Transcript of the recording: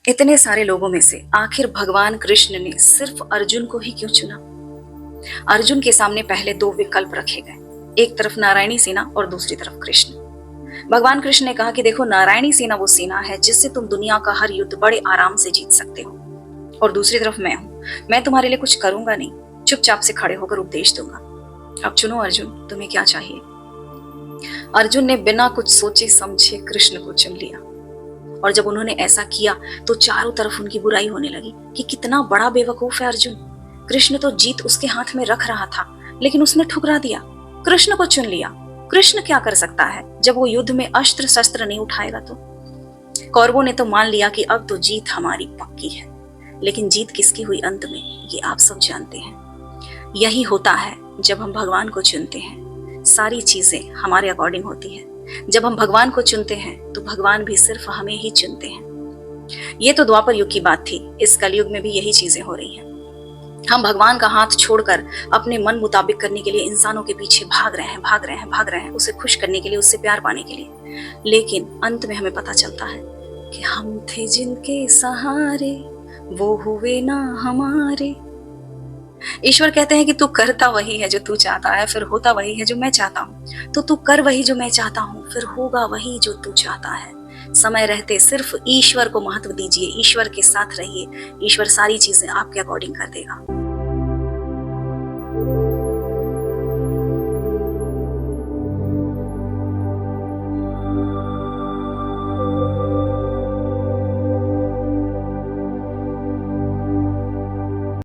इतने सारे लोगों में से आखिर भगवान कृष्ण ने सिर्फ अर्जुन को ही क्यों चुना? अर्जुन के सामने पहले दो विकल्प रखे गए, एक तरफ नारायणी सेना और दूसरी तरफ कृष्ण। भगवान कृष्ण ने कहा कि देखो, नारायणी सेना वो सेना है जिससे तुम दुनिया का हर युद्ध बड़े आराम से जीत सकते हो, और दूसरी तरफ मैं हूं, मैं तुम्हारे लिए कुछ करूंगा नहीं, चुपचाप से खड़े होकर उपदेश दूंगा। अब चुनो अर्जुन, तुम्हें क्या चाहिए? अर्जुन ने बिना कुछ सोचे समझे कृष्ण को चुन लिया, और जब उन्होंने ऐसा किया तो चारों तरफ उनकी बुराई होने लगी कि कितना बड़ा बेवकूफ है अर्जुन। कृष्ण तो जीत उसके हाथ में रख रहा था, लेकिन उसने ठुकरा दिया, कृष्ण को चुन लिया। कृष्ण क्या कर सकता है जब वो युद्ध में अस्त्र शस्त्र नहीं उठाएगा? तो कौरवों ने तो मान लिया कि अब तो जीत हमारी पक्की है, लेकिन जीत किसकी हुई अंत में, ये आप सब जानते हैं। यही होता है जब हम भगवान को चुनते हैं, सारी चीजें हमारे अकॉर्डिंग होती है। जब हम भगवान को चुनते हैं तो भगवान भी सिर्फ हमें ही चुनते हैं। ये तो द्वापर युग की बात थी, इस कलयुग में भी यही चीजें हो रही हैं। हम भगवान का हाथ छोड़कर अपने मन मुताबिक करने के लिए इंसानों के पीछे भाग रहे हैं, उसे खुश करने के लिए, उससे प्यार पाने के लिए। लेकिन अंत में हमें पता चलता है कि हम थे जिनके सहारे, वो हुए ना हमारे। ईश्वर कहते हैं कि तू करता वही है जो तू चाहता है, फिर होता वही है जो मैं चाहता हूँ। तो तू कर वही जो मैं चाहता हूँ, फिर होगा वही जो तू चाहता है। समय रहते सिर्फ ईश्वर को महत्व दीजिए, ईश्वर के साथ रहिए, ईश्वर सारी चीजें आपके अकॉर्डिंग कर देगा।